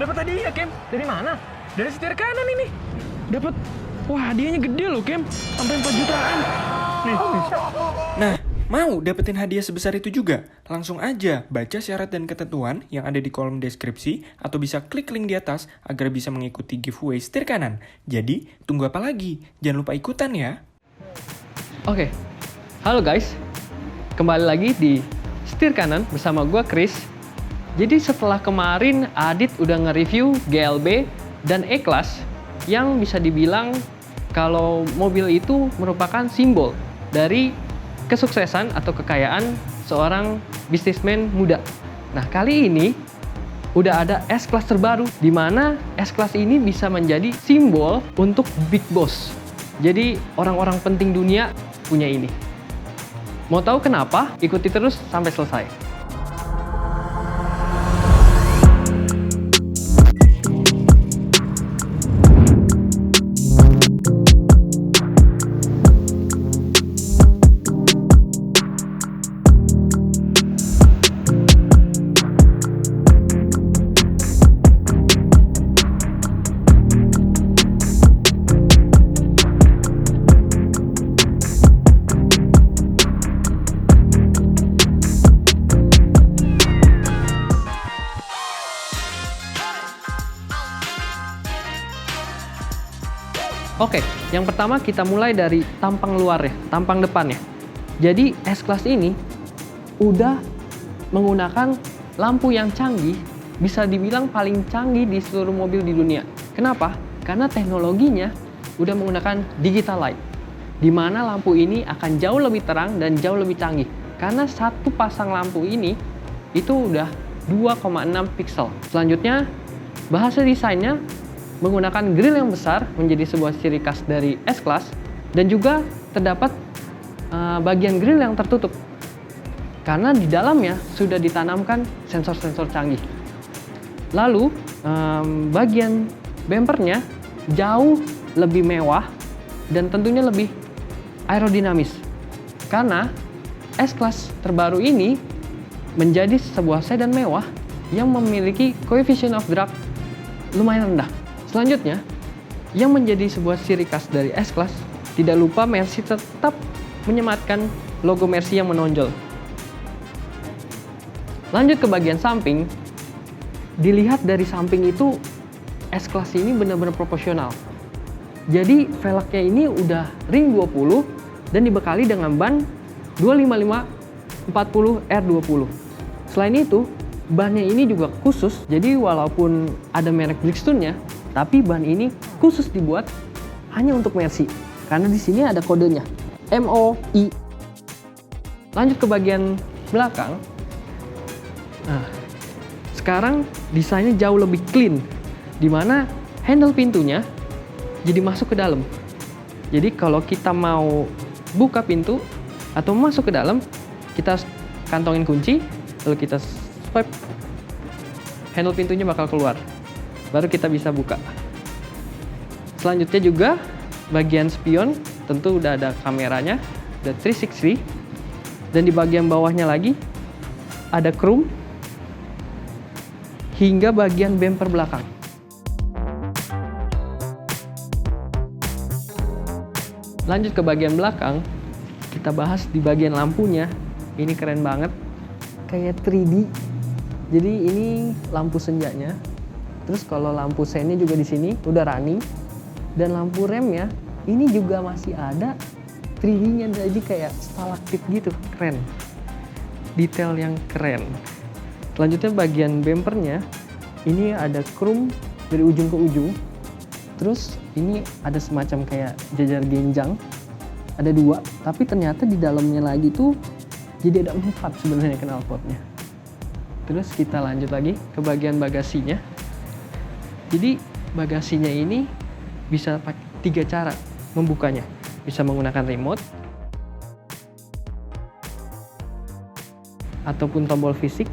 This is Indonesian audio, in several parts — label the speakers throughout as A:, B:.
A: dapat hadiah, Kem. Dari mana? Dari setir kanan ini. Dapat, wah hadiahnya gede loh, Kem. Sampai 4 jutaan. Nih.
B: Nah, mau dapetin hadiah sebesar itu juga? Langsung aja baca syarat dan ketentuan yang ada di kolom deskripsi atau bisa klik link di atas agar bisa mengikuti giveaway setir kanan. Jadi, tunggu apa lagi? Jangan lupa ikutan ya.
C: Oke, halo guys. Kembali lagi di Setir Kanan bersama gue Chris. Jadi setelah kemarin Adit udah nge-review GLB dan E-Class yang bisa dibilang kalau mobil itu merupakan simbol dari kesuksesan atau kekayaan seorang bisnismen muda. Nah, kali ini udah ada S-Class terbaru, di mana S-Class ini bisa menjadi simbol untuk Big Boss. Jadi orang-orang penting dunia punya ini. Mau tahu kenapa? Ikuti terus sampai selesai. Oke, yang pertama kita mulai dari tampang luar ya, tampang depannya. Jadi S-Class ini udah menggunakan lampu yang canggih, bisa dibilang paling canggih di seluruh mobil di dunia. Kenapa? Karena teknologinya udah menggunakan digital light, di mana lampu ini akan jauh lebih terang dan jauh lebih canggih. Karena satu pasang lampu ini itu udah 2,6 pixel. Selanjutnya, bahasa desainnya menggunakan grill yang besar menjadi sebuah ciri khas dari S-Class, dan juga terdapat bagian grill yang tertutup karena di dalamnya sudah ditanamkan sensor-sensor canggih. Lalu bagian bumpernya jauh lebih mewah dan tentunya lebih aerodinamis karena S-Class terbaru ini menjadi sebuah sedan mewah yang memiliki coefficient of drag lumayan rendah. Selanjutnya, yang menjadi sebuah ciri khas dari S-Class, tidak lupa Mercy tetap menyematkan logo Mercy yang menonjol. Lanjut ke bagian samping, dilihat dari samping itu S-Class ini benar-benar proporsional. Jadi velgnya ini udah ring 20 dan dibekali dengan ban 255 40 R20. Selain itu, bannya ini juga khusus, jadi walaupun ada merek Bridgestone-nya, tapi ban ini khusus dibuat hanya untuk Mercy, karena di sini ada kodenya MOI. Lanjut ke bagian belakang. Nah, sekarang desainnya jauh lebih clean, di mana handle pintunya jadi masuk ke dalam. Jadi kalau kita mau buka pintu atau masuk ke dalam, kita kantongin kunci, lalu kita swipe, handle pintunya bakal keluar. Baru kita bisa buka. Selanjutnya juga bagian spion tentu udah ada kameranya, ada 360, dan di bagian bawahnya lagi ada chrome hingga bagian bumper belakang. Lanjut ke bagian belakang, kita bahas di bagian lampunya. Ini keren banget, kayak 3D. Jadi ini lampu senjanya. Terus kalau lampu sennya juga di sini udah running, dan lampu remnya ini juga masih ada 3D-nya, jadi kayak stalaktit gitu, keren. Detail yang keren. Selanjutnya bagian bumpernya ini ada chrome dari ujung ke ujung. Terus ini ada semacam kayak jajar genjang, ada 2, tapi ternyata di dalamnya lagi tuh jadi ada 4 sebenarnya knalpotnya. Terus kita lanjut lagi ke bagian bagasinya. Jadi bagasinya ini bisa pakai 3 cara membukanya. Bisa menggunakan remote, ataupun tombol fisik,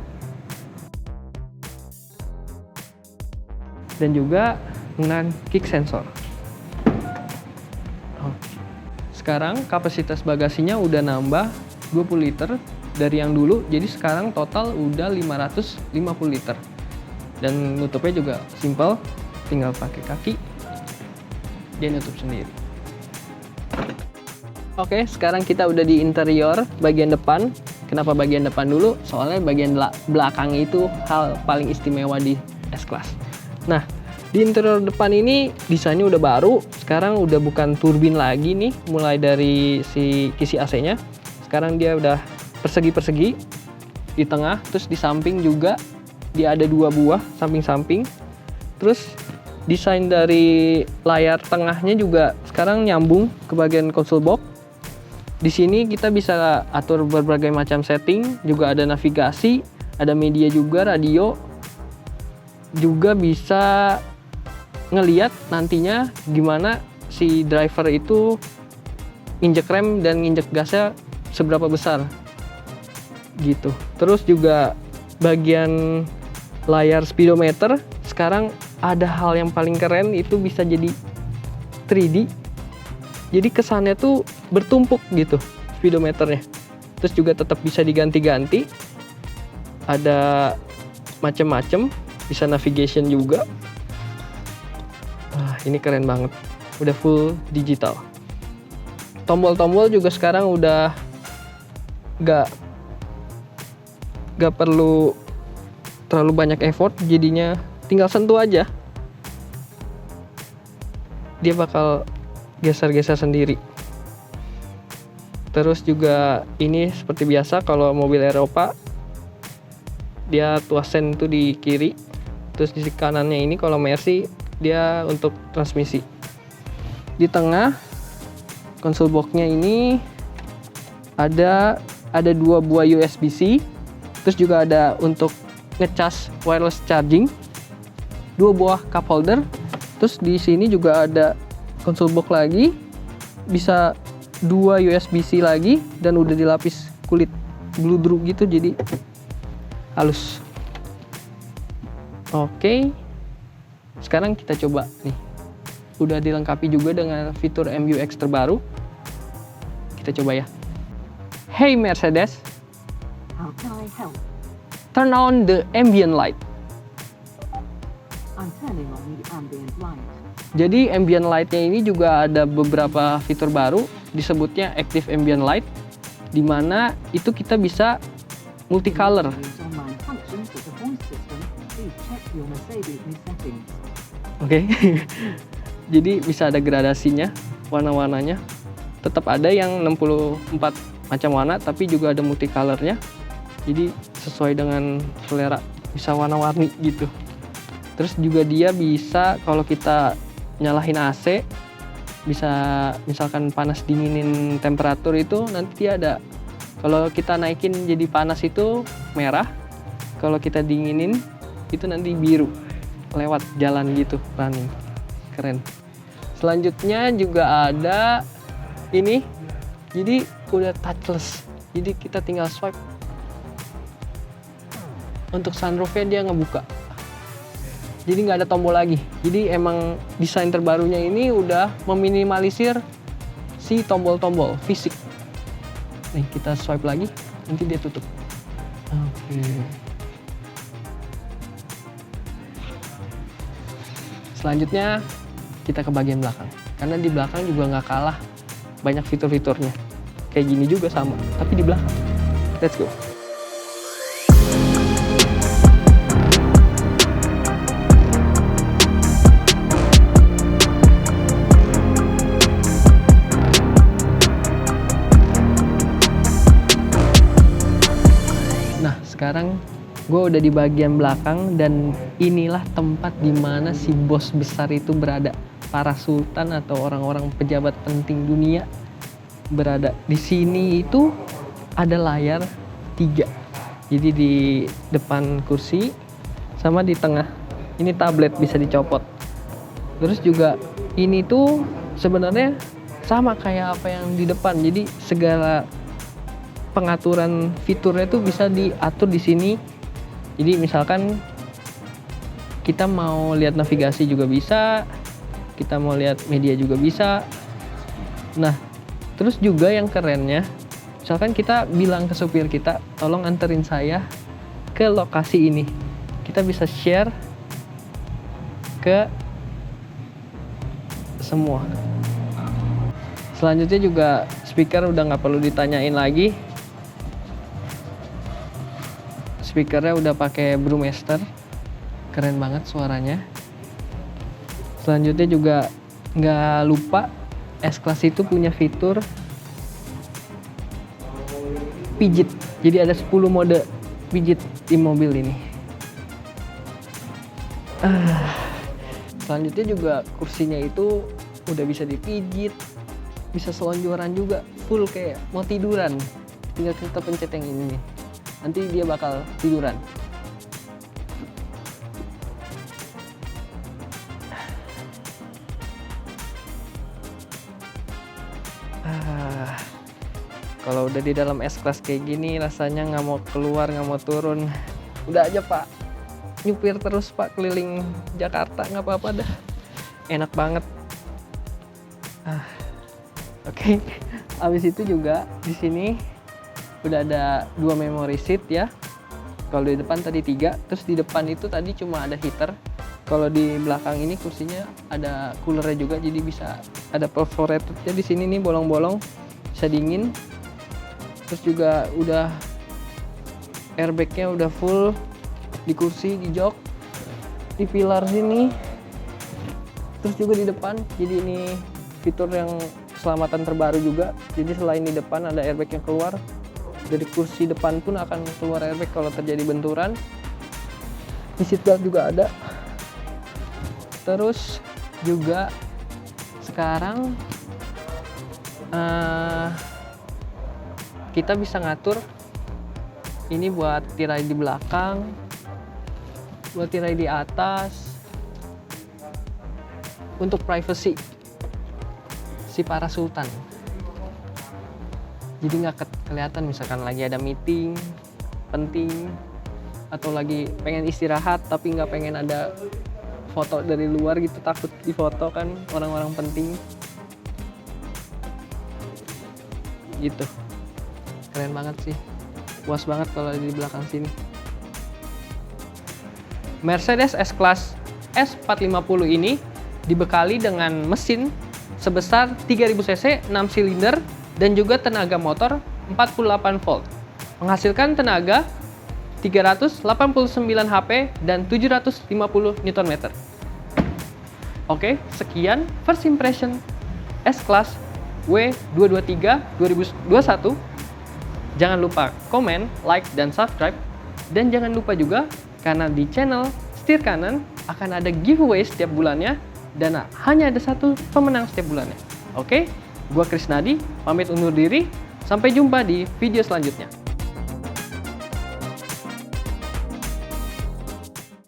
C: dan juga menggunakan kick sensor. Sekarang kapasitas bagasinya udah nambah 20 liter dari yang dulu, jadi sekarang total udah 550 liter. Dan nutupnya juga simple, tinggal pakai kaki, dia nutup sendiri. Oke, sekarang kita udah di interior bagian depan. Kenapa bagian depan dulu? Soalnya bagian belakang itu hal paling istimewa di S-Class. Nah, di interior depan ini desainnya udah baru. Sekarang udah bukan turbin lagi nih, mulai dari si kisi AC-nya. Sekarang dia udah persegi-persegi di tengah, terus di samping juga dia ada 2 buah samping-samping. Terus desain dari layar tengahnya juga sekarang nyambung ke bagian console box. Di sini kita bisa atur berbagai macam setting, juga ada navigasi, ada media juga, radio. Juga bisa ngeliat nantinya gimana si driver itu injek rem dan injek gasnya seberapa besar. Gitu. Terus juga bagian layar speedometer sekarang ada hal yang paling keren, itu bisa jadi 3D. Jadi kesannya tuh bertumpuk gitu speedometernya. Terus juga tetap bisa diganti-ganti. Ada macem-macem, bisa navigation juga. Wah, ini keren banget. Udah full digital. Tombol-tombol juga sekarang udah gak perlu terlalu banyak effort, jadinya tinggal sentuh aja. Dia bakal geser-geser sendiri. Terus juga ini seperti biasa kalau mobil Eropa, dia tuasen itu di kiri, terus di kanannya ini kalau Mercy dia untuk transmisi. Di tengah console box-nya ini ada 2 buah USB-C, terus juga ada untuk ngecas wireless charging, 2 buah cup holder. Terus di sini juga ada console box lagi, bisa 2 USB-C lagi, dan udah dilapis kulit bludru gitu jadi halus. Oke, sekarang kita coba nih, udah dilengkapi juga dengan fitur MUX terbaru. Kita coba ya. Hey Mercedes,
D: How can I help?
C: turn on the ambient light.
D: I'm turning on the ambient light.
C: Jadi ambient light-nya ini juga ada beberapa fitur baru, disebutnya Active Ambient Light, di mana itu kita bisa multicolor.
D: Use online functions with the voice system. Please check your Mercedes settings.
C: Oke. Jadi bisa ada gradasinya, warna-warnanya. Tetap ada yang 64 macam warna, tapi juga ada multicolornya. Jadi sesuai dengan selera, bisa warna-warni gitu. Terus juga dia bisa kalau kita nyalahin AC, bisa misalkan panas dinginin temperatur itu nanti dia ada. Kalau kita naikin jadi panas itu merah, kalau kita dinginin itu nanti biru, lewat jalan gitu, running. Keren. Selanjutnya juga ada ini, jadi udah touchless, jadi kita tinggal swipe. Untuk sunroofnya dia ngebuka, jadi nggak ada tombol lagi. Jadi emang desain terbarunya ini udah meminimalisir si tombol-tombol fisik. Nih kita swipe lagi, nanti dia tutup. Oke. Selanjutnya kita ke bagian belakang, karena di belakang juga nggak kalah banyak fitur-fiturnya. Kayak gini juga sama, tapi di belakang. Let's go. Sekarang gue udah di bagian belakang, dan inilah tempat dimana si bos besar itu berada. Para sultan atau orang-orang pejabat penting dunia berada. Di sini itu ada layar 3. Jadi di depan kursi sama di tengah. Ini tablet bisa dicopot. Terus juga ini tuh sebenarnya sama kayak apa yang di depan. Jadi segala pengaturan fiturnya tuh bisa diatur di sini. Jadi misalkan kita mau lihat navigasi juga bisa, kita mau lihat media juga bisa. Nah, terus juga yang kerennya, misalkan kita bilang ke supir kita, tolong anterin saya ke lokasi ini. Kita bisa share ke semua. Selanjutnya juga speaker udah nggak perlu ditanyain lagi. Speakernya udah pakai Brewmaster, keren banget suaranya. Selanjutnya juga nggak lupa S-Class itu punya fitur pijit. Jadi ada 10 mode pijit di mobil ini. Selanjutnya juga kursinya itu udah bisa dipijit, bisa selonjoran juga, full kayak mau tiduran. Tinggal kita pencet yang ini nih, nanti dia bakal tiduran. Kalau udah di dalam S-Class kayak gini rasanya nggak mau keluar, nggak mau turun. Udah aja Pak, nyupir terus Pak keliling Jakarta, nggak apa-apa dah. Enak banget. Oke. Habis itu juga di sini udah ada 2 memory seat ya. Kalau di depan tadi 3, terus di depan itu tadi cuma ada heater. Kalau di belakang ini kursinya ada coolernya juga, jadi bisa ada perforatornya di sini nih, bolong-bolong, bisa dingin. Terus juga udah airbagnya udah full di kursi, di jok, di pilar sini. Terus juga di depan, jadi ini fitur yang keselamatan terbaru juga. Jadi selain di depan ada airbag yang keluar, dari kursi depan pun akan keluar airbag kalau terjadi benturan. Di seatbelt juga ada. Terus juga sekarang kita bisa ngatur ini buat tirai di belakang, buat tirai di atas, untuk privacy si para sultan. Jadi nggak kelihatan misalkan lagi ada meeting penting atau lagi pengen istirahat tapi nggak pengen ada foto dari luar gitu, takut difoto kan orang-orang penting gitu. Keren banget sih, puas banget kalau di belakang sini. Mercedes S-Class S450 ini dibekali dengan mesin sebesar 3000 cc 6 silinder dan juga tenaga motor 48 volt, menghasilkan tenaga 389 HP dan 750 Nm. Oke, sekian first impression S-Class W223 2021. Jangan lupa komen, like, dan subscribe. Dan jangan lupa juga, karena di channel Setir Kanan akan ada giveaway setiap bulannya, dan hanya ada 1 pemenang setiap bulannya. Oke, gua Krisnadi, pamit undur diri. Sampai jumpa di video selanjutnya.